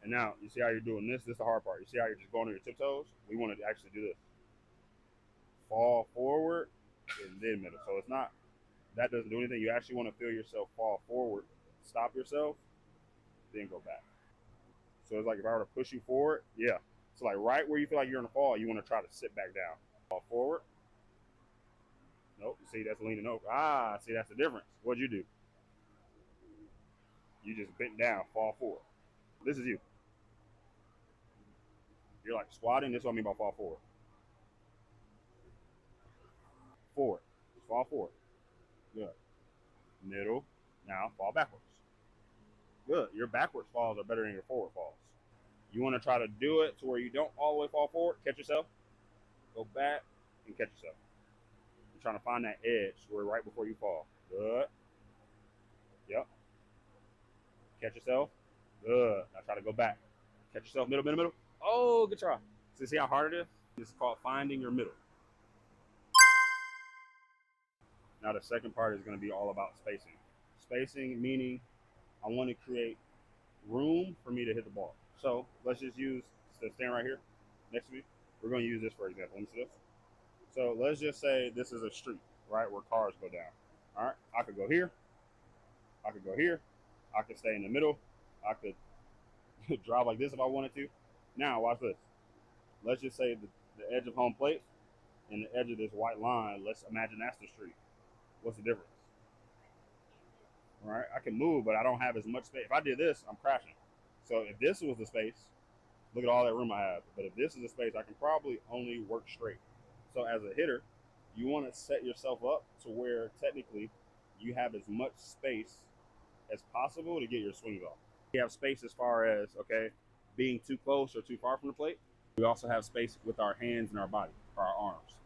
And now you see how you're doing this. This is the hard part. You see how you're just going on your tiptoes. We want to actually do this: fall forward and then middle. So it's not that doesn't do anything. You actually want to feel yourself fall forward, stop yourself, then go back. So it's like if I were to push you forward, yeah. So like right where you feel like you're in the fall, you want to try to sit back down. Fall forward. Nope. You see that's leaning over. Ah, see that's the difference. What'd you do? You just bent down, fall forward. This is you. You're like squatting. This is what I mean by fall forward. Forward. Just fall forward. Good. Middle. Now fall backwards. Good. Your backwards falls are better than your forward falls. You want to try to do it to where you don't all the way fall forward. Catch yourself. Go back and catch yourself. You're trying to find that edge where right before you fall. Good. Yep. Catch yourself. Good. Now try to go back. Catch yourself. Middle, middle, middle. Oh, good try. So see how hard it is? This is called finding your middle. Now the second part is going to be all about spacing. Spacing meaning I want to create room for me to hit the ball. So let's just use stand right here next to me. We're going to use this for example. Let me see this. So let's just say this is a street, right, where cars go down. All right, I could go here. I could go here. I could stay in the middle. I could drive like this if I wanted to. Now watch this. Let's just say the edge of home plate and the edge of this white line. Let's imagine that's the street. What's the difference? All right, I can move, but I don't have as much space. If I did this, I'm crashing. So if this was the space, look at all that room I have. But if this is the space, I can probably only work straight. So as a hitter, you want to set yourself up to where technically you have as much space as possible to get your swings off. We have space as far as, okay, being too close or too far from the plate. We also have space with our hands and our body, or our arms.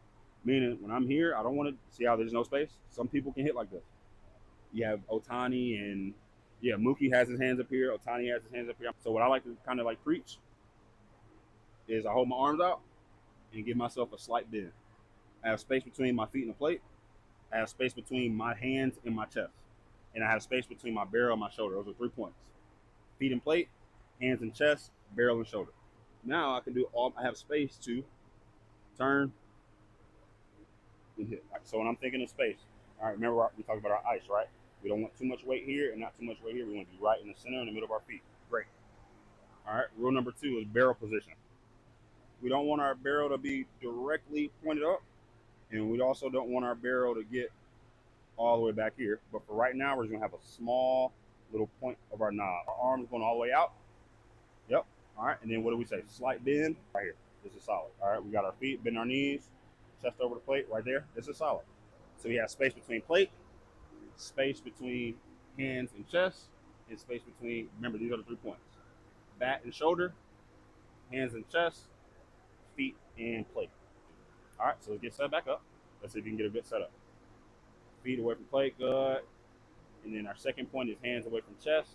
Meaning, when I'm here, I don't want to see how there's no space. Some people can hit like this. You have Otani and yeah, Mookie has his hands up here. Otani has his hands up here. So what I like to kind of like preach is I hold my arms out and give myself a slight bend. I have space between my feet and the plate. I have space between my hands and my chest. And I have space between my barrel and my shoulder. Those are 3 points. Feet and plate, hands and chest, barrel and shoulder. Now I can do all, I have space to turn and hit. So when I'm thinking of space, all right, remember we talked about our ice, right? We don't want too much weight here and not too much weight here. We want to be right in the center, in the middle of our feet. Great. All right, rule number 2 is barrel position. We don't want our barrel to be directly pointed up, and we also don't want our barrel to get all the way back here. But for right now, we're just gonna have a small little point of our knob. Our arms going all the way out. Yep. All right, and then what do we say? Slight bend right here. This is solid. All right, we got our feet, bend our knees, chest over the plate right there. This is solid. So we have space between plate, space between hands and chest, and space between, remember, these are the 3 points. Back and shoulder, hands and chest, feet and plate. All right, so let's get set back up. Let's see if you can get a good setup. Feet away from plate, good. And then our second point is hands away from chest.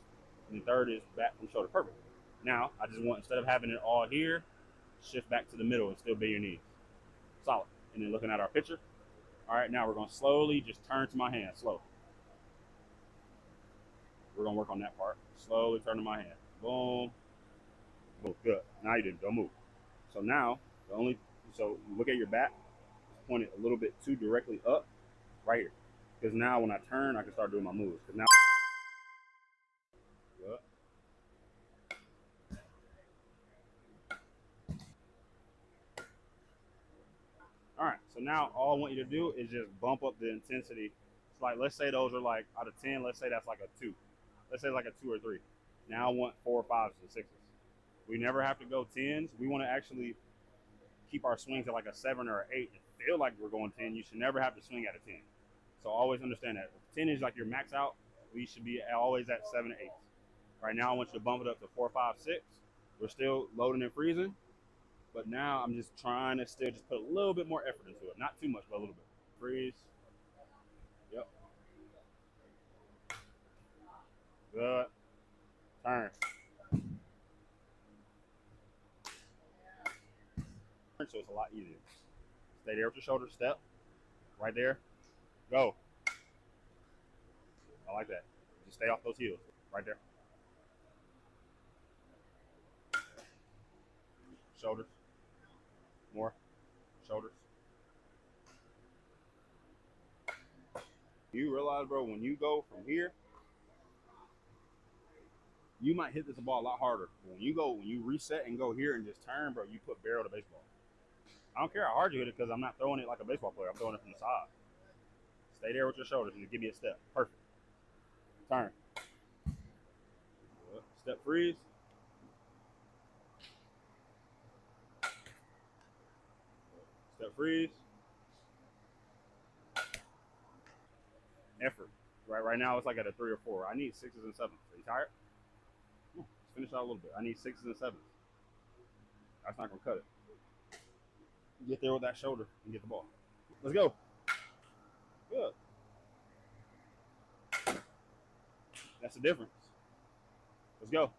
And the third is back from shoulder. Perfect. Now, I just want, instead of having it all here, shift back to the middle and still bend your knees. Solid. And then looking at our picture. All right, now we're going to slowly just turn to my hand, slow. We're going to work on that part. Slowly turn to my hand. Boom. Boom. Good. Now you didn't. Don't move. So now, so look at your bat. Just point it a little bit too directly up right here. Because now when I turn, I can start doing my moves. Because now, good. All right, so now all I want you to do is just bump up the intensity. It's like, let's say those are like, out of 10, let's say that's like a 2. Let's say like a 2 or 3. Now I want 4, 5s, and 6s. We never have to go 10s. We want to actually keep our swings at like a 7 or an 8 and feel like we're going 10. You should never have to swing at a 10. So always understand that. If 10 is like your max out, we should be always at 7 or 8. Right now I want you to bump it up to 4, 5, 6. We're still loading and freezing. But now I'm just trying to still just put a little bit more effort into it. Not too much, but a little bit. Freeze. Yep. Good. Turn. So it's a lot easier. Stay there with your shoulder. Step. Right there. Go. I like that. Just stay off those heels. Right there. Shoulders. More. Shoulders. You realize, bro, when you go from here, you might hit this ball a lot harder. When you reset and go here and just turn, bro, you put barrel to baseball. I don't care how hard you hit it because I'm not throwing it like a baseball player. I'm throwing it from the side. Stay there with your shoulders and give me a step. Perfect. Turn. Step freeze. Step freeze. Effort. Right now it's like at a 3 or 4. I need 6s and 7s. Are you tired? Let's finish out a little bit. I need 6s and 7s. That's not gonna cut it. Get there with that shoulder and get the ball. Let's go. Good. That's the difference. Let's go.